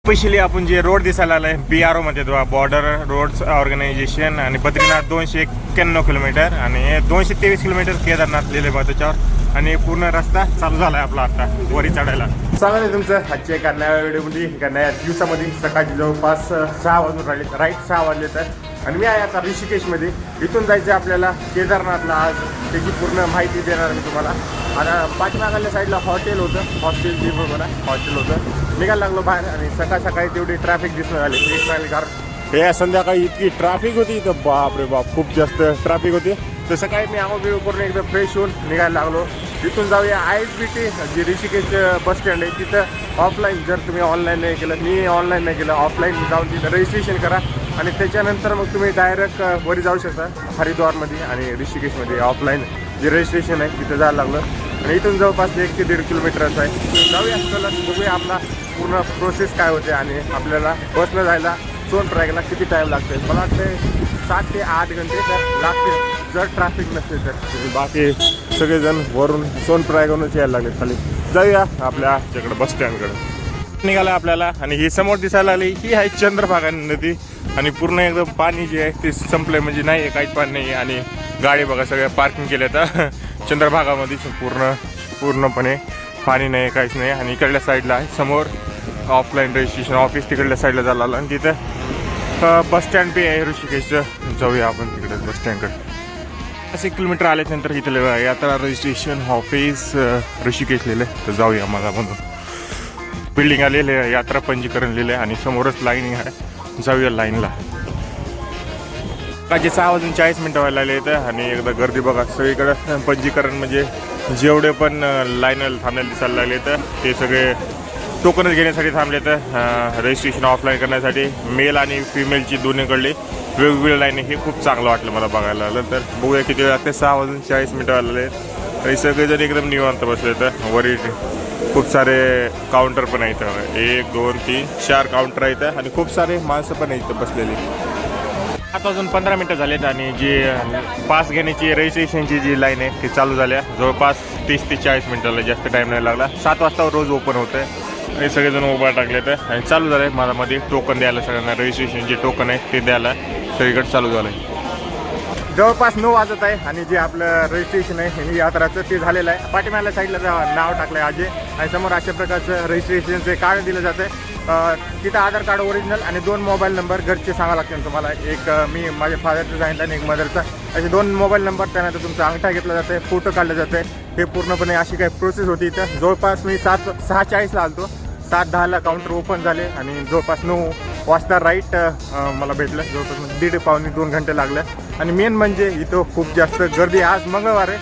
Specially आपण जे road दिसायला आलाय BRO मध्ये बॉर्डर रोड्स ऑर्गनायझेशन आणि बद्रीनाथ 291 किलोमीटर आणि 223 किलोमीटर केदारनाथ लिहिले बघा त्याच्यावर आणि पूर्ण रस्ता चालू झालाय आपला आता वरी चढायला. स्वागत आहे तुमचं आजच्या एका नव्या व्हिडिओमध्ये. एका नव्या दिवसामध्ये सकाळची जवळपास 6 वाजून राहिले, राईट 6 वाजले तर. आणि मी आहे आता ऋषिकेशमध्ये. इथून जायचं आपल्याला केदारनाथला. आज त्याची पूर्ण माहिती देणार मी तुम्हाला. आता पाठीमागाल्या साईडला हॉटेल होतं, हॉस्टेल जे बघा हॉटेल होतं. निघायला लागलो बाहेर आणि सकाळ सकाळी तेवढी ट्रॅफिक दिसणं झाली. एक राहिली कारण हे संध्याकाळी इतकी ट्रॅफिक होती इथं, बाप रे बाप खूप जास्त ट्रॅफिक होती. तर सकाळी मी आंघोळ करून एकदम फ्रेश होऊन निघायला लागलो. तिथून जाऊया ISBT जी ऋषिकेश बस स्टँड आहे तिथं. ऑफलाईन जर तुम्ही ऑनलाईन नाही केलं, मी ऑनलाईन नाही केलं, ऑफलाईन जाऊन तिथं रजिस्ट्रेशन करा आणि त्याच्यानंतर मग तुम्ही डायरेक्ट वरी जाऊ शकता हरिद्वारमध्ये आणि ऋषिकेशमध्ये. ऑफलाईन जे रजिस्ट्रेशन आहे तिथं जायला लागलं आणि इथून जवळपास 1 ते 1.5 किलोमीटरचं आहे. जाऊया चला बघूया आपला पूर्ण प्रोसेस काय होते आणि आपल्याला बसनं जायला सोनप्रयागला किती टाईम लागते. मला वाटतं 7 ते 8 घंटे तर लागते जर ट्रॅफिक नसते तर. बाकी सगळेजण वरून सोनप्रयागहूनच यायला लागले खाली. जाऊया आपल्याच्याकडं बस स्टँडकडं निघाला आपल्याला. आणि ही समोर दिसायला आली ही आहे चंद्रभागा नदी आणि पूर्ण एकदम पाणी जे आहे ते संपलंय, म्हणजे नाही आहे काहीच पाणी नाही. आणि गाडी बघा सगळ्या पार्किंग केल्या तर चंद्रभागामध्ये पूर्णपणे पाणी नाही, काहीच नाही. आणि इकडल्या साईडला आहे समोर ऑफलाईन रजिस्ट्रेशन ऑफिस, तिकडल्या साईडला झालं आलं. आणि तिथं बस स्टँड बी आहे ऋषिकेशचं. जाऊया आपण तिकडे बस स्टँडकडे. 1 किलोमीटर आल्यानंतर इथं यात्रा रजिस्ट्रेशन ऑफिस ऋषिकेश लिहिलं. तर जाऊया मला म्हणून बिल्डिंग आलेले यात्रा पंजीकरण लिहिलं आणि समोरच लाईनिंग आहे. जाऊया लाईनला. सकाळचे 6 वाजून 40 मिनटं व्हायला आले इथं. आणि एकदा गर्दी बघा सगळीकडं. पंजीकरण म्हणजे जेवढे पण लाईन थांबलेले दिसायला लागले तर ते सगळे टोकनच घेण्यासाठी थांबले तर रजिस्ट्रेशन ऑफलाईन करण्यासाठी. मेल आणि फिमेलची दोन्हीकडली वेगवेगळ्या लाईन. हे खूप चांगलं वाटलं मला बघायला आलं. तर बघूया किती वेळ लागते. 6 वाजून 40 मिनटं आलेले आणि सगळेजण एकदम निवांत बसले. तर वरी खूप सारे काउंटर पण आहेत. 1 2 3 4 काउंटर आहेत आणि खूप सारे माणसं पण आहेत बसलेली. 7 वाजून 15 मिनटं झालेत आणि जी पास घेण्याची रजिस्ट्रेशनची जी लाईन आहे ती चालू झाल्या. जवळपास 30 ते 40 मिनटाला, जास्त टाईम नाही लागला. 7 वाजता रोज ओपन होतं आहे आणि सगळेजण उभा टाकले तर आणि चालू झालं आहे. मला मध्ये टोकन द्यायला सगळ्यांना, रजिस्ट्रेशन जे टोकन आहे ते द्यायला सगळीकडे चालू झालं आहे. जवळपास 9 वाजत आहे आणि जे आपलं रजिस्ट्रेशन आहे हे यात्राचं ते झालेलं आहे. पाठीमागल्या साईडला नाव टाकलं आहे अजय आणि समोर अशा प्रकारचं रजिस्ट्रेशनचे कार्ड दिलं जातं आहे. तिथं आधार कार्ड ओरिजिनल आणि 2 मोबाईल नंबर घरचे सांगा लागतील तुम्हाला. एक मी माझ्या फादरचं सांगितलं आणि एक मदरचा. असे 2 मोबाईल नंबर. त्यानंतर तुमचा अंगठा घेतला जातं आहे, फोटो काढला जातं आहे. हे पूर्णपणे अशी काही प्रोसेस होती इथं. जवळपास मी 6:40ला आलो. 7:10ला काउंटर ओपन झाले आणि जवळपास 9 वाजता राईट मला भेटलं. जवळपास 1.5-2 घंटे लागले. आणि मेन म्हणजे इथं खूप जास्त गर्दी. आज मंगळवार आहे,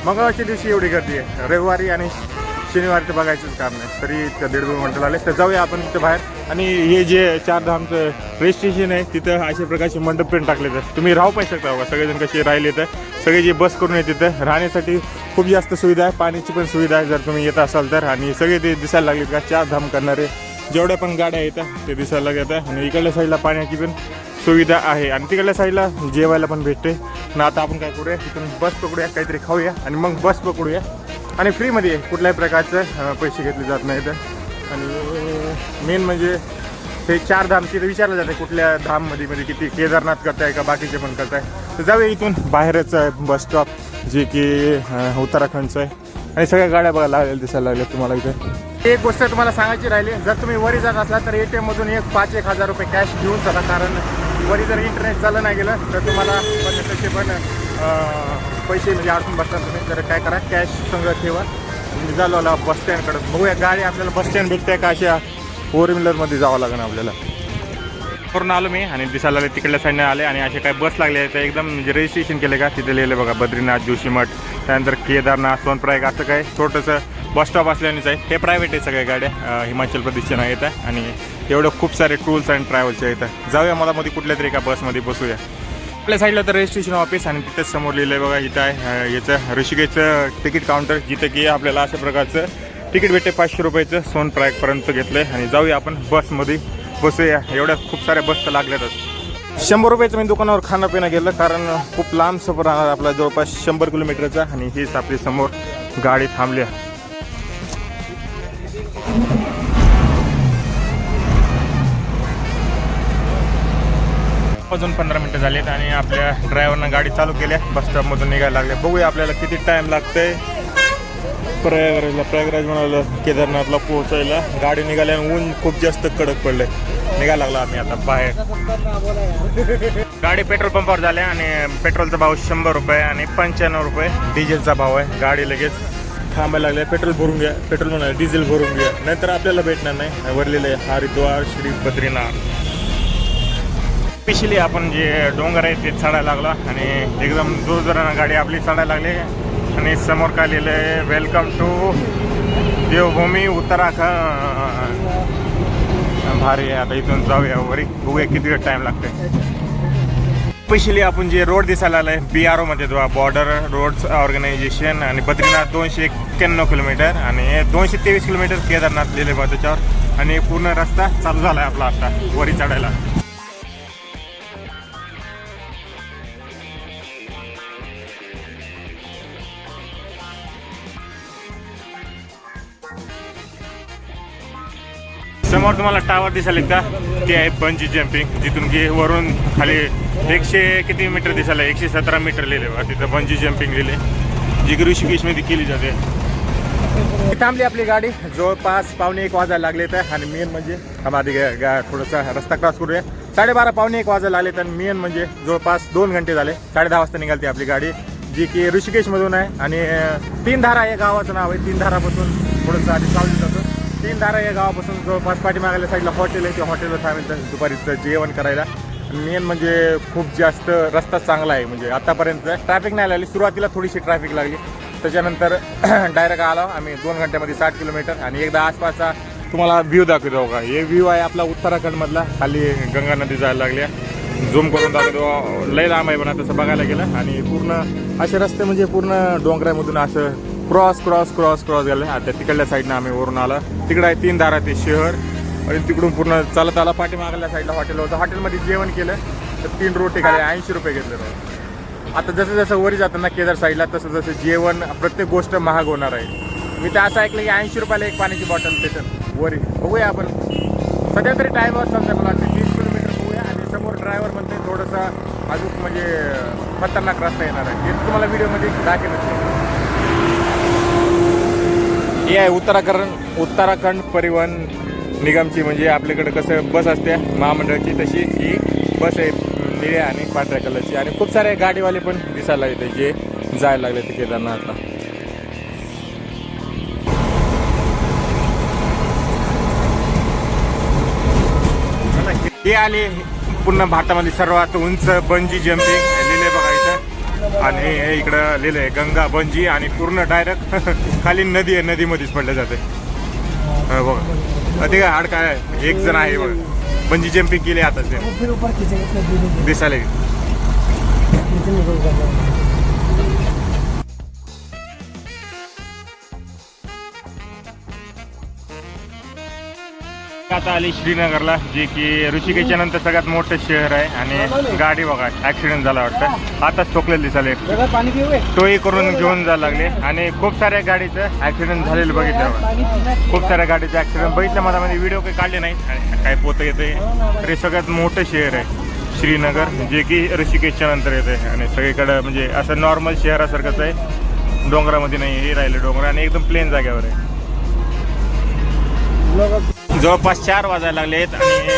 मंगळवारच्या दिवशी एवढी गर्दी आहे. रविवारी आणि शनिवारी तर बघायचंच काम नाही. तरी 1.5-2 घंटे लागले. तर जाऊया आपण तिथं बाहेर. आणि हे जे 4 धामचं रजिस्ट्रेशन आहे तिथं अशा प्रकारचे मंडप पण टाकले. तर तुम्ही राहू पण शकता बघा. सगळेजण कसे राहिले तर सगळे जे बस करून येते तिथं राहण्यासाठी खूप जास्त सुविधा आहे. पाण्याची पण सुविधा आहे जर तुम्ही येत असाल तर. आणि सगळे ते दिसायला लागले का 4 धाम करणारे जेवढ्या पण गाड्या येतात ते दिसायला लागतात. आणि इकडल्या साईडला पाण्याची पण सुविधा आहे आणि तिकडल्या साईडला जेवायला पण भेटते. आणि आता आपण काय करूया, तिथून बस पकडूया, काहीतरी खाऊया आणि मग बस पकडूया. आणि फ्रीमध्ये कुठल्याही प्रकारचं पैसे घेतले जात नाहीत. आणि मेन म्हणजे हे 4 धाम तिथे विचारलं जातं कुठल्या धाममध्ये किती केदारनाथ करताय का बाकीचे पण करताय. तर जाऊया इथून बाहेरच आहे बस स्टॉप जे की उत्तराखंडचं आहे. आणि सगळ्या गाड्या बघायला लागलेल्या दिसायला लागल्या तुम्हाला इथे. एक गोष्ट तुम्हाला सांगायची राहिली, जर तुम्ही वरी जात असला तर ATM मधून 5-1 हजार रुपये कॅश घेऊन चला. कारण वरी जर इंटरनेट चालू नाही गेलं तर तुम्हाला त्याचे पण पैसे म्हणजे अडकून बसतात तुम्ही. तर काय करा, कॅश संग ठेवा. म्हणजे झालो आला बस स्टँडकडे. बघूया गाडी आपल्याला बस स्टँड भेटते का अशा 4 व्हीलरमध्ये जावं लागेल आपल्याला. करून आलो मी आणि दिसायला तिकडल्या साईडने आले आणि असे काय बस लागले तर एकदम म्हणजे रजिस्ट्रेशन केले का तिथे लिहिले बघा बद्रीनाथ, जोशीमठ, त्यानंतर केदारनाथ, सोनप्रयाग असं काय छोटंसं बस स्टॉप असल्यानेच आहे. हे प्रायव्हेट आहे सगळ्या गाड्या, हिमाचल प्रदेशच्या नाही येतात. आणि एवढं खूप सारे टूल्स अँड ट्रॅव्हल्सच्या येतात. जाऊया मला मध्ये कुठल्या तरी एका बसमध्ये बसूया. आपल्या साईडला तर रजिस्ट्रेशन ऑफिस आणि तिथेच समोर लिहिलं आहे बघा. इथं आहे याचं ऋषिकेशचं तिकीट काउंटर जिथं की आपल्याला अशा प्रकारचं तिकीट भेटते 500 रुपयाचं. सोनप्रयागपर्यंत घेतलं आहे आणि जाऊया आपण बसमध्ये बसूया. एवढ्या खूप साऱ्या बस तर लागल्यातच. 100 रुपयाचं मी दुकानावर खाणं पिणं गेलं कारण खूप लांब सफर राहणार आपला, जवळपास 100 किलोमीटरचा. आणि हीच आपली समोर गाडी थांबली. अजून 15 मिनटं झालीत आणि आपल्या ड्रायव्हरनं गाडी चालू केल्या. बस स्टॉपमधून निघायला लागले. बघूया आपल्याला किती टाईम लागतंय प्रयागराज म्हणाला केदारनाथला पोहोचायला. गाडी निघाल्याने ऊन खूप जास्त कडक पडलंय. निघायला लागला आम्ही आता बाहेर. गाडी पेट्रोल पंपावर झाल्या आणि पेट्रोलचा भाव 100 रुपये आणि 95 रुपये डिझेलचा भाव आहे. गाडी लगेच थांबायला लागले. पेट्रोल भरून घ्या, पेट्रोल म्हणा डिझेल भरून घ्या, नाहीतर आपल्याला भेटणार नाही. वरलेलं आहे हरिद्वार श्री बद्रीनाथ. स्पेशली आपण जे डोंगर आहे ते चढायला लागलो आणि एकदम जोरजोरानं गाडी आपली चढायला लागली. आणि समोर काय लिहिलं आहे, वेलकम टू देवभूमी उत्तराखंड. भारी आहे. आता इथून जाऊया वरी, बघूया किती टाईम लागतोय. स्पेशली आपण जे रोड दिसायला आलाय BRO मध्ये बॉर्डर रोड्स ऑर्गनायझेशन आणि बद्रीनाथ 291 किलोमीटर आणि 223 किलोमीटर केदारनाथ लिहिले बा त्याच्यावर. आणि पूर्ण रस्ता चालू झाला आहे आपला आता वरी चढायला. समोर तुम्हाला टावर दिसायला का, ते आहे बंजी जम्पिंग. जिथून की वरून खाली 100 किती मीटर दिसायला, 117 मीटर लिहिले बा. तिथं बंजी जम्पिंग लिहिले, जी की ऋषिकेशमध्ये केली जाते. थांबली आपली गाडी. जवळपास 1:15 वाजायला लागले तर. आणि मेन म्हणजे आधी थोडासा रस्ता क्रॉस करूया. 12:30 1:15 वाजायला लागले तर. मेन म्हणजे जवळपास 2 घंटे झाले. 10:30 वाजता निघाली आपली गाडी, जी की ऋषिकेशमधून आहे. आणि 3 धारा या गावाचं नाव आहे. 3 धारापासून थोडंसं आधी चालू जातं. 3 धारा या गावापासून जवळपास पाठीमागायला साईडला हॉटेल आहे. त्या हॉटेलवर थांबेल दुपारीचं जेवण करायला. मेन म्हणजे खूप जास्त रस्ता चांगला आहे. म्हणजे आतापर्यंत ट्रॅफिक नाही लागली. सुरुवातीला थोडीशी ट्रॅफिक लागली, त्याच्यानंतर डायरेक्ट आलो आम्ही 2 घंट्यामध्ये 60 किलोमीटर. आणि एकदा आसपासचा तुम्हाला व्ह्यू दाखवतो का. हे व्ह्यू आहे आपला उत्तराखंडमधला. खाली गंगा नदी जायला लागल्या. झूम करून दाखवतो. लय लांब आहे पण तसं बघायला गेलं. आणि पूर्ण असे रस्ते म्हणजे पूर्ण डोंगरामधून असं क्रॉस गेलं. आता तिकडल्या साईडनं आम्ही वरून आला. तिकडं आहे 3 धारा ते शहर. आणि तिकडून पूर्ण चालत आला. पाठीमागल्या साईडला हॉटेल होतं. हॉटेलमध्ये जेवण केलं तर 3 रोटी खाली 80 रुपये घेतले. आता जसं जसं वरी जातं ना केदार साईडला, तसं जसं जेवण प्रत्येक गोष्ट महाग होणार आहे. मी तर असं ऐकलं की 80 रुपयाला एक पाण्याची बॉटल देतात वरी. बघूया आपण सध्या तरी टाईमवर समजा मला वाटतं 30 किलोमीटर बघूया. आणि समोर ड्रायव्हर म्हणते थोडंसं अजून म्हणजे खतरनाक रस्ता येणार आहे. हे तुम्हाला व्हिडिओमध्ये दाखवलं. हे आहे उत्तराखंड परिवहन निगमची. म्हणजे आपल्याकडे कसं बस असते महामंडळाची, तशी ही बस आहे निळ्या आणि पांढऱ्या कलरची. आणि खूप सारे गाडीवाले पण दिसायला येते जे जायला लागले ते केदारनाथला. हे आले पुन्हा भारतामध्ये सर्वात उंच बंजी जम्पिंग लिहिले बघा इथं. आणि इकडं लिहिलं आहे गंगा बंजी. आणि पूर्ण डायरेक्ट खाली नदी आहे, नदीमध्येच पडलं जाते बघा. ते काय हाड काय एक जण आहे बघा बंजी जम्पिंग केली आता ते दिसायला. आता आली श्रीनगरला, जे की ऋषिकेशच्या नंतर सगळ्यात मोठं शहर आहे. आणि गाडी बघा ॲक्सिडेंट झाला वाटतं, आताच ठोकलेलं दिसायला. टोई करून घेऊन जायला लागले. आणि खूप साऱ्या गाडीचं ॲक्सिडेंट झालेलं बघितलं. खूप साऱ्या गाडीचं ॲक्सिडेंट बघितलं. माझ्यामध्ये व्हिडिओ काही काढले नाही, काय पोतं येते. तरी सगळ्यात मोठं शहर आहे श्रीनगर, जे की ऋषिकेशच्या नंतर येते. आणि सगळीकडं म्हणजे असं नॉर्मल शहरासारखंच आहे. डोंगरामध्ये नाही हे राहिले डोंगर. आणि एकदम प्लेन जागेवर आहे. जवळपास 4 वाजायला लागलेत आणि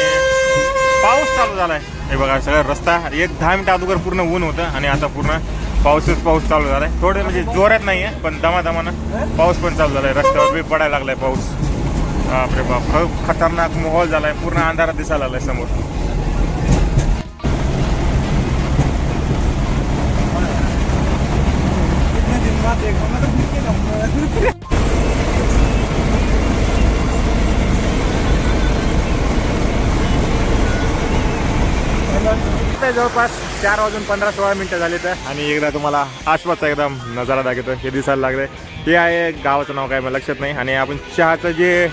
पाऊस चालू झालाय. हे बघा सगळा रस्ता 10 मिनिटं अगोदर पूर्ण ऊन होतं आणि आता पूर्ण पाऊस चालू झालाय. थोडे म्हणजे जोरात नाही आहे पण दमादमानं पाऊस पण चालू झालाय. रस्त्यावर बी पडायला लागलाय पाऊस. बापरे बाप, खतरनाक माहोल झालाय. पूर्ण अंधारात दिसायला लागलाय समोर. जवळपास 4:15-16 झाले तर. आणि एकदा तुम्हाला आसपासचा एकदम नजारा दाखवतो. हे दिसायला लागले. हे आहे गावाचं नाव काय मला लक्षात नाही. आणि आपण चहाचं जे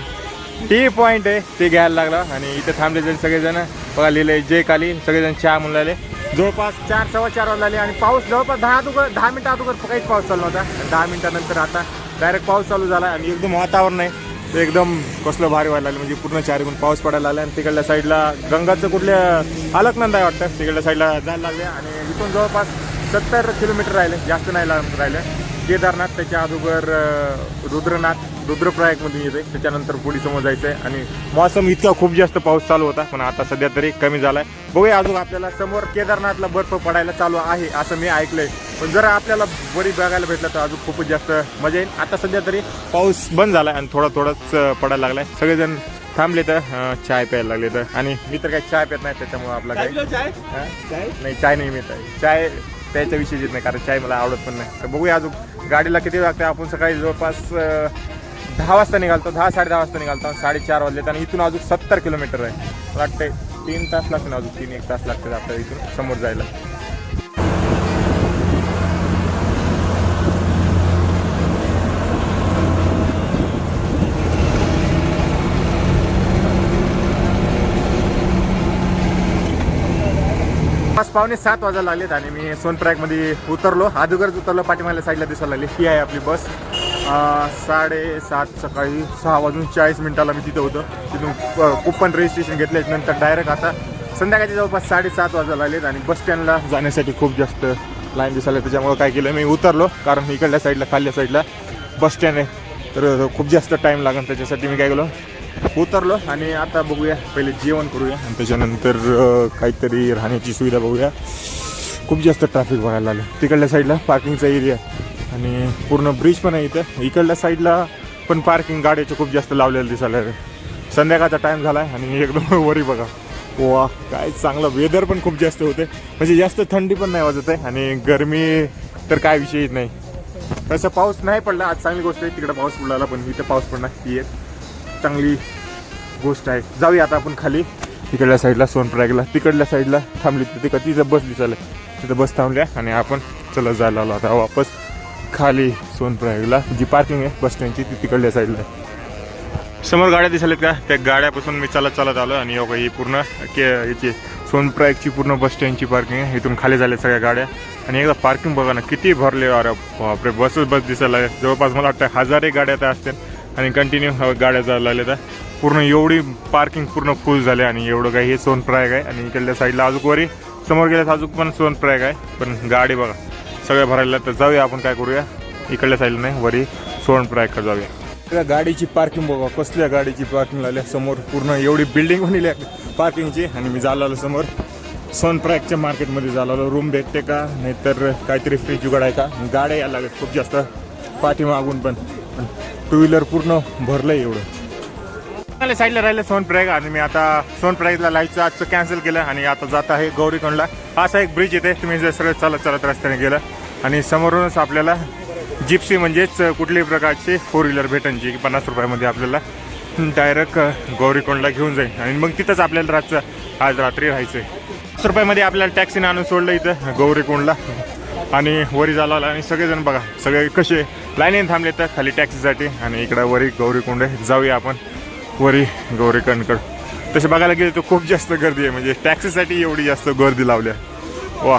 टी पॉईंट आहे ते घ्यायला लागलं. आणि इथे थांबले जण सगळेजण बघा लिहिले जय काली. सगळेजण चहा म्हणून लागले. जवळपास 4-4:15 वाजले. आणि पाऊस जवळपास 10 मिनिटं अगोदर काहीच पाऊस चालू नव्हता. 10 मिनिटानंतर आता डायरेक्ट पाऊस चालू झाला. आणि एकदम वातावरण आहे ते एकदम कसलं भारी व्हायला लागलं, म्हणजे पूर्ण चारीकडून पाऊस पडायला लागला. आणि तिकडल्या साईडला गंगाचं कुठल्या अलकनंद आहे वाटतं, तिकडल्या साईडला जायला लागले. आणि इथून जवळपास 70 किलोमीटर राहिले, जास्त नाही राहिले. केदारनाथ, त्याच्या अगोदर रुद्रप्रयागमधून येते, त्याच्यानंतर पुढे समोर जायचं आहे. आणि मौसम इतका खूप जास्त पाऊस चालू होता, पण आता सध्या तरी कमी झाला आहे. बघूया अजून आपल्याला समोर केदारनाथला बर्फ पडायला चालू आहे असं मी ऐकलंय, पण जर आपल्याला बरी बघायला भेटलं तर अजून खूपच जास्त मजा येईल. आता सध्या तरी पाऊस बंद झाला आणि थोडाच पडायला लागलाय. सगळेजण थांबले तर चाय प्यायला लागले तर. आणि मी तर काही चाय पित नाही, त्याच्यामुळे आपला काही नाही, चाय नाही मिळत आहे. चाय प्यायचा विषय येत नाही, कारण चाय मला आवडत पण नाही. तर बघूया अजून गाडीला किती लागते. आपण सकाळी जवळपास 10 वाजता निघालतो, 10-10:30 वाजता निघालतो, 4:30 वाजलेत. आणि इथून अजून 70 किलोमीटर आहे. मला वाटतंय 3 तास लागतील, अजून 3-1 तास लागतात आपल्याला इथून समोर जायला. पावणे 7 वाजायला लागलेत आणि मी सोनप्रयागमध्ये उतरलो. अगोदरच उतरलो, पाठीमागल्या साईडला दिसायला लागली. ही आहे आपली बस. 7:30 सकाळी 6:40 मी तिथं होतं. तिथून कुपन रजिस्ट्रेशन घेतल्यानंतर डायरेक्ट आता संध्याकाळची जवळपास 7:30 वाजायला लागलेत. आणि बस स्टँडला जाण्यासाठी खूप जास्त लाईन दिसायला, त्याच्यामुळे काय केलं मी उतरलो, कारण इकडल्या साईडला खाल्ल्या साईडला बस स्टँड आहे, तर खूप जास्त टाईम लागेल. त्याच्यासाठी मी काय केलं, उतरलो. आणि आता बघूया, पहिले जेवण करूया आणि त्याच्यानंतर काहीतरी राहण्याची सुविधा बघूया. खूप जास्त ट्रॅफिक बघायला लागलं. तिकडल्या साईडला पार्किंगचा एरिया आणि पूर्ण ब्रिज पण आहे इथं. इकडल्या साईडला पण पार्किंग गाड्याचे खूप जास्त लावलेलं दिसायला. संध्याकाळचा टाईम झाला आहे आणि एकदम वरी बघा, वा काय चांगलं वेदर पण खूप जास्त होते, म्हणजे जास्त थंडी पण नाही वाजत आहे आणि गरमी तर काय विषयच नाही. तसं पाऊस नाही पडला आज, चांगली गोष्ट आहे. तिकडं पाऊस पडला, पण इथं पाऊस पडणार ही एक चांगली गोष्ट आहे. जाऊया आता आपण खाली तिकडल्या साईडला सोनप्रयागला. तिकडल्या साईडला थांबली तिथं बस दिसायला, तिथं बस थांबल्या आणि आपण चला जायला आलो आता वापस खाली सोनप्रयागला. जी पार्किंग आहे बस स्टँडची ती तिकडल्या साईडला आहे. समोर गाड्या दिसायल्यात का, त्या गाड्यापासून मी चालत आलो. आणि ही पूर्ण याची सोनप्रयागची पूर्ण बस स्टँडची पार्किंग आहे. इथून खाली झाल्या सगळ्या गाड्या. आणि एकदा पार्किंग बघा ना किती भरले. अरे बापरे, बस दिसायला आहे. जवळपास मला वाटतं 1000 गाड्या त्या असतील आणि कंटिन्यू गाड्या जायला लागल्या. तर पूर्ण एवढी पार्किंग पूर्ण फुल झाले. आणि एवढं काही हे सोनप्रयाग आहे. आणि इकडल्या साईडला अजून वरी समोर गेल्यात अजून पण सोनप्रयाग आहे, पण गाडी बघा सगळ्या भरायला. तर जाऊया आपण काय करूया, इकडल्या साईडला नाही वरी सोनप्रयागकडे जाऊया. त्या गाडीची पार्किंग बघा, कसल्या गाडीची पार्किंग लागल्या समोर. पूर्ण एवढी बिल्डिंग बनली पार्किंगची. आणि मी झालो आलो समोर सोनप्रयागच्या मार्केटमध्ये झालो आलो. रूम भेटते का, नाहीतर काहीतरी फ्री जुगाड आहे का. गाड्या यायला लागत खूप जास्त पाठीमागून पण. टू व्हीलर पूर्ण भरलं आहे एवढं. साईडला राहिलं सोनप्रयाग. आणि मी आता सोनप्रयागला लाईटचं आजचं कॅन्सल केलं आणि आता जात आहे गौरीकुंडला. असा एक ब्रिज येते, तुम्ही जर सरळ चालत रस्त्याने गेलं आणि समोरूनच आपल्याला जिप्सी म्हणजेच कुठल्याही प्रकारचे 4 व्हीलर भेटेन, जी 50 रुपयामध्ये आपल्याला डायरेक्ट गौरीकुंडला घेऊन जाईल. आणि मग तिथंच आपल्याला आज रात्री राहायचं आहे. 50 रुपयामध्ये आपल्याला टॅक्सीने आणून सोडलं इथं गौरीकुंडला. आणि वरी झाला आणि सगळेजण बघा सगळे कसे लाईनीने थांबले तर खाली टॅक्सीसाठी. आणि इकडं वरी गौरीकुंड आहे, जाऊया आपण वरी गौरीकुंडकडं. तसे बघायला गेले तर खूप जास्त गर्दी आहे, म्हणजे टॅक्सीसाठी एवढी जास्त गर्दी लावल्या. वा